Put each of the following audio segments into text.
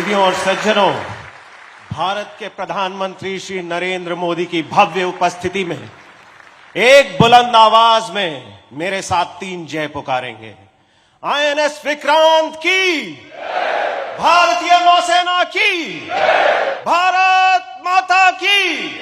देवियों और सज्जनों, भारत के प्रधानमंत्री श्री नरेंद्र मोदी की भव्य उपस्थिति में एक बुलंद आवाज में मेरे साथ 3 जय पुकारेंगे। आईएनएस विक्रांत की, भारतीय नौसेना की, भारत माता की।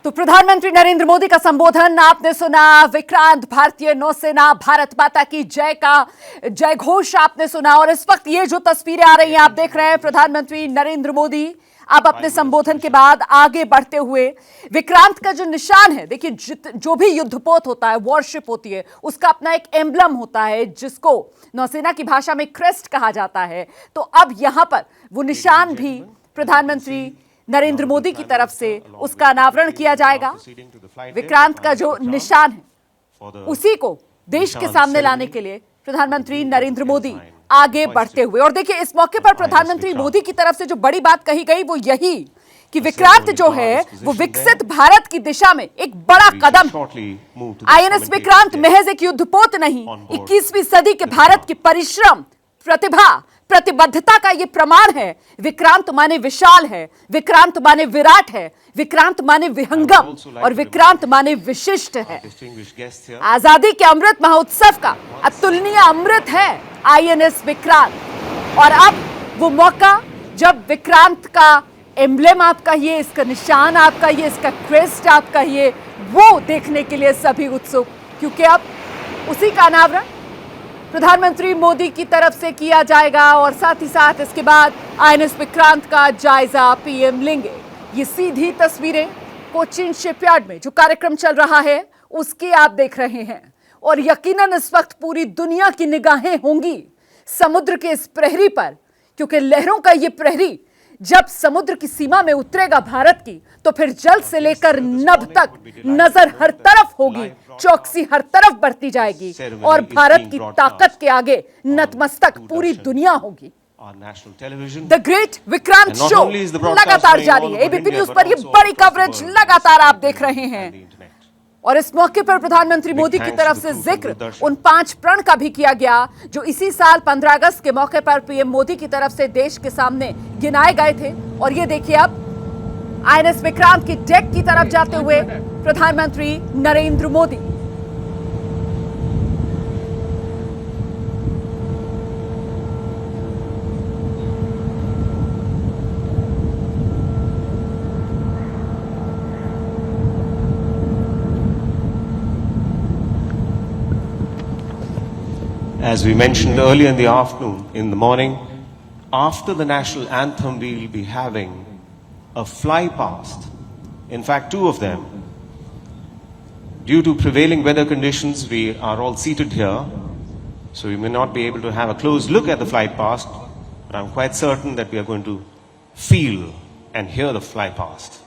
तो प्रधानमंत्री नरेंद्र मोदी का संबोधन आपने सुना। विक्रांत, भारतीय नौसेना, भारत माता की जय का जय घोष आपने सुना। और इस वक्त ये जो तस्वीरें आ रही हैं, आप देख रहे हैं प्रधानमंत्री नरेंद्र मोदी अब अपने संबोधन के बाद आगे बढ़ते हुए विक्रांत का जो निशान है, देखिए जो भी युद्धपोत होता है, वॉरशिप होती है, उसका अपना एक एम्बलम होता है जिसको नौसेना की भाषा में क्रेस्ट कहा जाता है। तो अब यहां पर वो निशान भी प्रधानमंत्री नरेंद्र मोदी की तरफ से उसका अनावरण किया जाएगा। विक्रांत का जो निशान है उसी को देश के सामने लाने के लिए प्रधानमंत्री नरेंद्र मोदी आगे बढ़ते हुए, और देखिए इस मौके पर प्रधानमंत्री मोदी की तरफ से जो बड़ी बात कही गई वो यही कि विक्रांत जो है वो विकसित भारत की दिशा में एक बड़ा कदम है। आईएनएस विक्रांत महज एक युद्धपोत नहीं, 21वीं सदी के भारत की परिश्रम, प्रतिभा, प्रतिबद्धता का ये प्रमाण है। विक्रांत माने विशाल है, विक्रांत माने विराट है, विक्रांत माने विहंगम और विक्रांत माने विशिष्ट है। आजादी के अमृत महोत्सव का अतुलनीय अमृत है आईएनएस विक्रांत। और अब वो मौका जब विक्रांत का एम्ब्लेम आप कहिए, इसका निशान आप कहिए, इसका क्रेस्ट आप कहिए, वो देखने के लिए सभी उत्सुक, क्योंकि अब उसी का अनावरण प्रधानमंत्री मोदी की तरफ से किया जाएगा। और साथ ही साथ इसके बाद आईएनएस विक्रांत का जायजा पीएम लेंगे। ये सीधी तस्वीरें कोचीन शिपयार्ड में जो कार्यक्रम चल रहा है उसकी आप देख रहे हैं। और यकीनन इस वक्त पूरी दुनिया की निगाहें होंगी समुद्र के इस प्रहरी पर, क्योंकि लहरों का ये प्रहरी जब समुद्र की सीमा में उतरेगा भारत की, तो फिर जल से लेकर नभ तक नजर हर तरफ होगी, चौकसी हर तरफ बढ़ती जाएगी और भारत की ताकत के आगे नतमस्तक पूरी दुनिया होगी। द ग्रेट विक्रांत शो लगातार जारी है। एबीपी न्यूज पर ये बड़ी कवरेज लगातार आप देख रहे हैं। और इस मौके पर प्रधानमंत्री मोदी की तरफ से जिक्र उन 5 प्रण का भी किया गया जो इसी साल 15 अगस्त के मौके पर पीएम मोदी की तरफ से देश के सामने गिनाए गए थे। और ये देखिए अब आईएनएस विक्रांत की डेक की तरफ जाते हुए प्रधानमंत्री Narendra Modi. As we mentioned earlier in the afternoon, in the morning, after the national anthem, we will be having a fly past. In fact, 2 of them. Due to prevailing weather conditions, we are all seated here, so we may not be able to have a close look at the fly past, but I'm quite certain that we are going to feel and hear the fly past.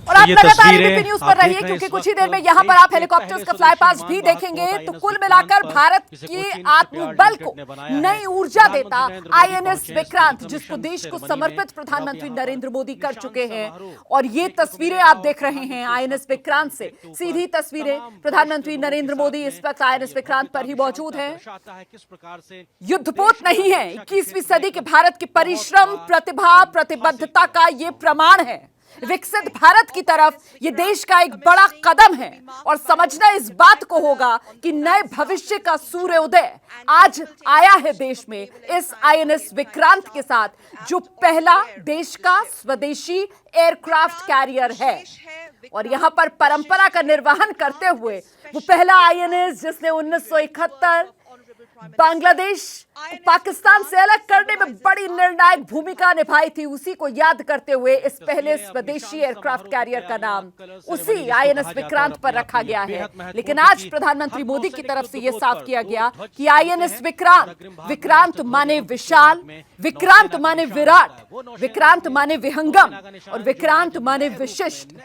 और आप लगातार ABP news पर रहिए, क्योंकि कुछ ही देर में यहां पर आप हेलीकॉप्टर्स का फ्लाई पास भी देखेंगे। तो कुल मिलाकर भारत के आत्मबल को नई ऊर्जा देता आईएनएस विक्रांत, जिसको देश को समर्पित प्रधानमंत्री नरेंद्र मोदी कर चुके हैं। और ये तस्वीरें आप देख रहे हैं आईएनएस विक्रांत से, सीधी तस्वीरें। प्रधानमंत्री नरेंद्र मोदी इस वक्त आईएनएस विक्रांत पर ही मौजूद हैं। युद्धपोत नहीं है, 21वीं सदी के भारत की परिश्रम, प्रतिभा, प्रतिबद्धता का ये प्रमाण है। विकसित भारत की तरफ ये देश का एक बड़ा कदम है। और समझना इस बात को होगा कि नए भविष्य का सूर्योदय आज आया है देश में इस आईएनएस विक्रांत के साथ, जो पहला देश का स्वदेशी एयरक्राफ्ट कैरियर है। और यहां पर परंपरा का निर्वहन करते हुए वो पहला आईएनएस जिसने 1971 बांग्लादेश को पाकिस्तान से अलग करने में बड़ी निर्णायक भूमिका निभाई थी, उसी को याद करते हुए इस पहले स्वदेशी एयरक्राफ्ट कैरियर का नाम उसी आईएनएस विक्रांत पर रखा गया है। लेकिन आज प्रधानमंत्री मोदी की तरफ से यह साफ किया गया कि आईएनएस विक्रांत, विक्रांत माने विशाल, विक्रांत माने विराट, विक्रांत माने विहंगम और विक्रांत माने विशिष्ट।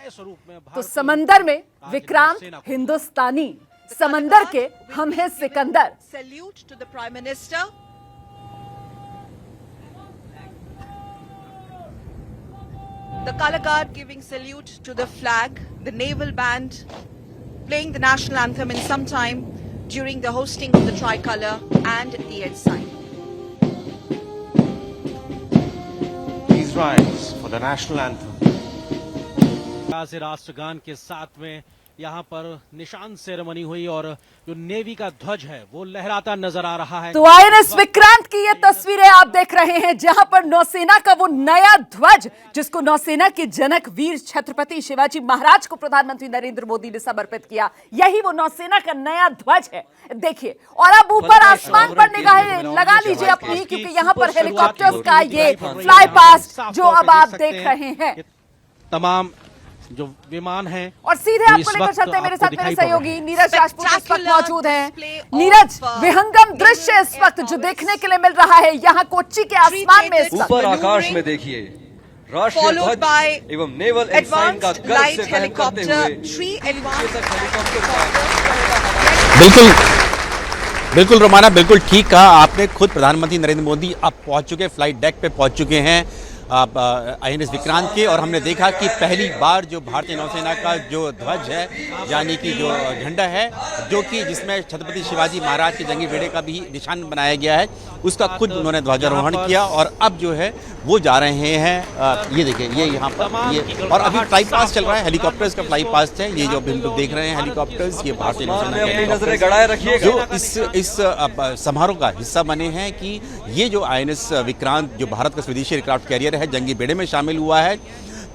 तो समंदर में विक्रांत हिंदुस्तानी, समंदर के हम हैं सिकंदर। Salute to the prime minister. The color guard giving salute to the flag, the naval band playing the national anthem in some time during the hosting of the tricolor and the ensign. Please rise for the national anthem. से राष्ट्रगान के साथ में यहाँ पर निशान ceremony हुई और जो नेवी का ध्वज है वो लहराता नजर आ रहा है। तो आईएनएस विक्रांत की ये तस्वीरें आप देख रहे हैं जहां पर नौसेना का वो नया ध्वज जिसको नौसेना के जनक वीर छत्रपति शिवाजी महाराज को प्रधानमंत्री नरेंद्र मोदी ने समर्पित किया, यही वो नौसेना का नया ध्वज है। देखिए, और अब ऊपर आसमान पर निगाहें लगा लीजिए अपनी, क्योंकि यहाँ पर हेलीकॉप्टर्स का ये फ्लाई पास्ट जो अब आप देख रहे हैं, तमाम जो विमान हैं और सीधे आपको लेकर चलते हैं मेरे साथ मेरे सहयोगी नीरज राजपूत इस वक्त मौजूद हैं। नीरज, विहंगम दृश्य इस वक्त जो देखने के लिए मिल रहा है यहाँ कोच्चि के आसमान में, इस वक्त ऊपर आकाश में देखिए राष्ट्रीय ध्वज एवं नेवल एनसाइन का गर्व से वहन करते हुए बिल्कुल बिल्कुल रोमाना, बिल्कुल ठीक कहा आपने। खुद प्रधानमंत्री नरेंद्र मोदी अब पहुंच चुके, फ्लाइट डेक पे पहुंच चुके हैं आईएनएस विक्रांत के, और हमने देखा कि पहली बार जो भारतीय नौसेना का जो ध्वज है, यानी कि जो झंडा है, जो कि जिसमें छत्रपति शिवाजी महाराज के जंगी बेड़े का भी निशान बनाया गया है, उसका खुद उन्होंने ध्वजारोहण किया और अब जो है वो जा रहे हैं। ये देखिए, ये यहाँ पर ये, और अभी फ्लाई पास्ट चल रहा है, हेलीकॉप्टर्स का फ्लाई पास्ट है। ये जो अभी हम लोग देख रहे हैं हेलीकॉप्टर्स, ये भारतीय नौसेना के हेलीकॉप्टर्स जो इस समारोह का हिस्सा बने हैं कि ये जो आईएनएस विक्रांत जो भारत का स्वदेशी एयरक्राफ्ट कैरियर है, जंगी बेड़े में शामिल हुआ है,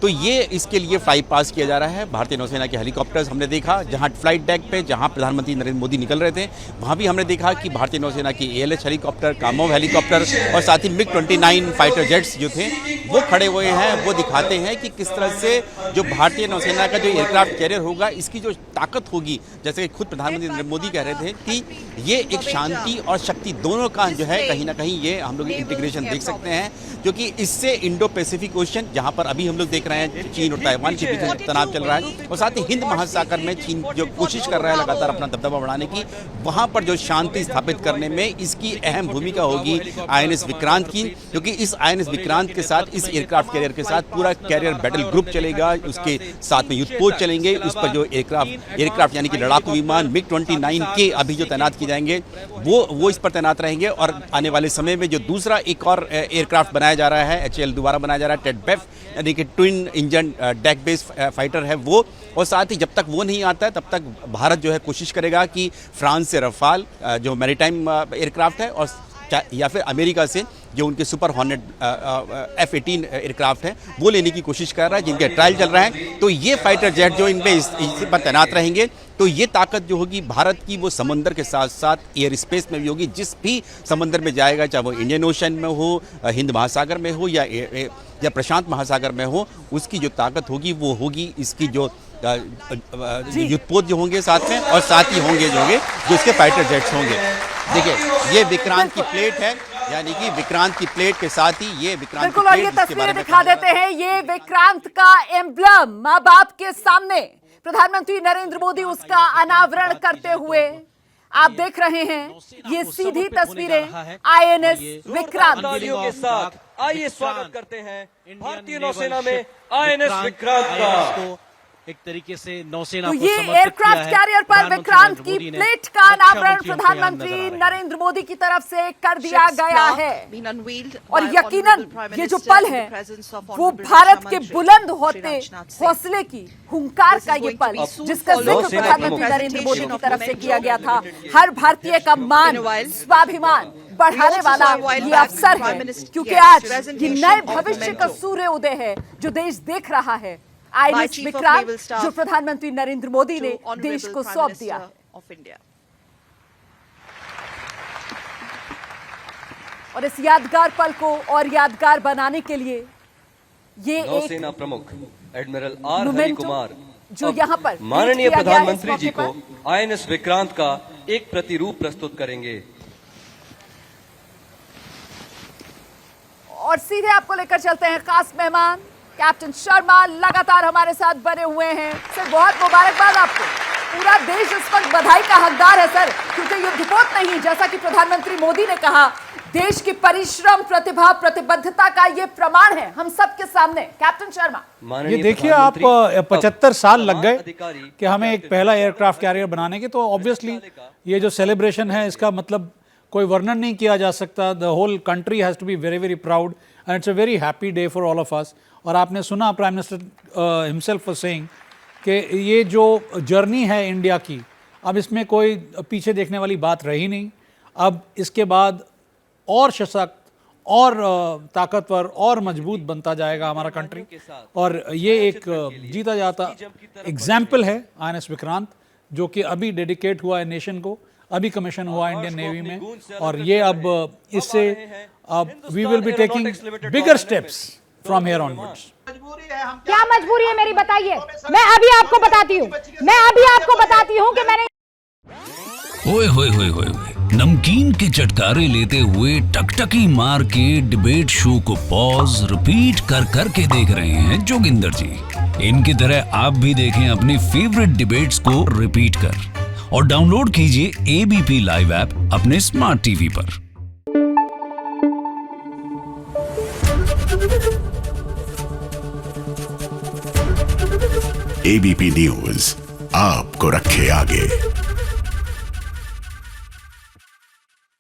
तो ये इसके लिए फ्लाई पास किया जा रहा है। भारतीय नौसेना के हेलीकॉप्टर्स हमने देखा जहां फ्लाइट डेक पे, जहां प्रधानमंत्री नरेंद्र मोदी निकल रहे थे, वहां भी हमने देखा कि भारतीय नौसेना की एएलएच हेलीकॉप्टर, कामोव हेलीकॉप्टर और साथ ही MiG-29 फाइटर जेट्स जो थे वो खड़े हुए हैं। वो दिखाते हैं कि किस तरह से जो भारतीय नौसेना का जो एयरक्राफ्ट कैरियर होगा, इसकी जो ताकत होगी, जैसे कि खुद प्रधानमंत्री नरेंद्र मोदी कह रहे थे कि ये एक शांति और शक्ति दोनों का जो है कहीं ना कहीं ये हम लोग इंटीग्रेशन देख सकते हैं, क्योंकि इससे इंडो पैसिफिक ओशन, जहां पर अभी हम लोग देख रहे हैं चीन और ताइवान के बीच तनाव चल रहा है, और साथ ही हिंद महासागर में चीन जो कोशिश कर रहा है लगातार अपना दबदबा बढ़ाने की, वहां पर जो शांति स्थापित करने में इसकी अहम भूमिका होगी आईएनएस विक्रांत की, क्योंकि इस आईएनएस विक्रांत के साथ, इस एयरक्राफ्ट कैरियर के साथ पूरा कैरियर बैटल ग्रुप चलेगा, उसके साथ में युद्धपोत चलेंगे, उस पर जो एयरक्राफ्ट यानी कि लड़ाकू विमान MiG-29 के अभी जो तैनात किए जाएंगे वो इस पर तैनात रहेंगे। और आने वाले समय में जो दूसरा एक और एयरक्राफ्ट बनाया जा रहा है, HAL दोबारा बनाया जा रहा है, टेडबेफ यानी कि twin engine deck based fighter है वो, और साथ ही जब तक वो नहीं आता है तब तक भारत जो है कोशिश करेगा कि फ्रांस से रफाल जो मैरीटाइम एयरक्राफ्ट है, और या फिर अमेरिका से जो उनके सुपर हॉर्नेट F-18 एयरक्राफ्ट है वो लेने की कोशिश कर रहा है, जिनके ट्रायल चल रहा है। तो ये फाइटर जेट जो इनमें इस पर तैनात रहेंगे, तो ये ताकत जो होगी भारत की वो समंदर के साथ साथ एयर स्पेस में भी होगी। जिस भी समंदर में जाएगा, चाहे वो इंडियन ओशन में हो, हिंद महासागर में हो या प्रशांत महासागर में हो, उसकी जो ताकत होगी वो होगी इसकी जो युद्धपोत जो होंगे साथ में, और साथ ही होंगे जो इसके फाइटर जेट्स होंगे। देखिए, ये विक्रांत की प्लेट है, यानी कि विक्रांत की प्लेट के साथ ही ये विक्रांत बिल्कुल, और ये तस्वीरें दिखा देते हैं, ये विक्रांत का एम्ब्लम माँ बाप के सामने प्रधानमंत्री नरेंद्र मोदी उसका अनावरण करते हुए आप देख रहे हैं। ये सीधी तस्वीरें आईएनएस विक्रांत के साथ आइए स्वागत करते हैं भारतीय नौसेना में आईएनएस विक्रांत का। एक तरीके से नौसेना तो को ये समर्पित एयरक्राफ्ट किया है कैरियर पर विक्रांत की मोदी ने प्लेट का अनावरण रक्षामंत्रियों के प्रधानमंत्री यहाँ नजर आ रहे हैं। नरेंद्र मोदी की तरफ से कर दिया गया है, Been unveiled और by यकीनन Honorable Prime ये जो Minister पल in the है presence of वो Honorable भारत के Raksha बुलंद Mantri होते Shri Rajnath Singh. हौसले की, हुंकार This का is ये going to पल be soon जिसका followed जिक्र by प्रधानमंत्री the नरेंद्र मोदी की presentation तरफ से of किया गया था। memento. हर भारतीय का मान, In a while, स्वाभिमान बढ़ाने we also वाला saw a while ये back अवसर the Prime है, Minister- क्योंकि yes, आज ये presentation नए of भविष्य का memento. सूर्य उदय है जो देश देख रहा है। INS Chief of Vikrant Naval Staff जो प्रधानमंत्री नरेंद्र मोदी ने to देश Honorable को Prime सौंप Minister दिया है। of India. और इस यादगार पल को और यादगार बनाने के लिए ये एक नौसेना प्रमुख admiral R Hari memento Kumar जो अब यहाँ पर माननीय किया गया है इस प्रधानमंत्री जी मौके को आईएनएस विक्रांत का एक प्रतिरूप प्रस्तुत करेंगे। और सीधे आपको लेकर चलते हैं खास मेहमान कैप्टन शर्मा, लगातार हमारे साथ बने हुए हैं। सर, बहुत मुबारकबाद आपको। पूरा देश इस वक्त बधाई का हकदार है सर, क्योंकि युद्धपोत नहीं, जैसा कि प्रधानमंत्री मोदी ने कहा, देश की परिश्रम, प्रतिभा, प्रतिबद्धता का ये प्रमाण है हम सबके सामने। कैप्टन शर्मा, ये देखिए आप 75 साल लग गए कि हमें एक पहला एयरक्राफ्ट कैरियर बनाने के, तो ऑब्वियसली ये जो सेलिब्रेशन है इसका मतलब कोई वर्णन नहीं किया जा सकता। The whole country has to be very very proud and it's a very happy day for all of us. और आपने सुना prime minister himself was saying कि ये जो जर्नी है इंडिया की, अब इसमें कोई पीछे देखने वाली बात रही नहीं। अब इसके बाद और सशक्त और ताकतवर और मजबूत बनता जाएगा हमारा कंट्री। और ये एक जीता जाता एग्जाम्पल है INS विक्रांत, जो कि अभी डेडिकेट हुआ है नेशन को, अभी कमीशन हुआ इंडियन नेवी में। और ये अब इससे अब we will be taking bigger steps from here onwards. क्या मजबूरी है मेरी, बताइए। मैं अभी आपको बताती हूँ कि मैंने ओए होए होए होए नमकीन के चटकारे लेते हुए टकटकी मार के डिबेट शो को पॉज रिपीट कर कर के देख रहे हैं जोगिंदर जी। इनकी तरह आप भी देखें अपनी फेवरेट डिबेट्स को रिपीट कर, और डाउनलोड कीजिए ABP लाइव ऐप अपने स्मार्ट टीवी पर। ABP न्यूज आपको रखे आगे।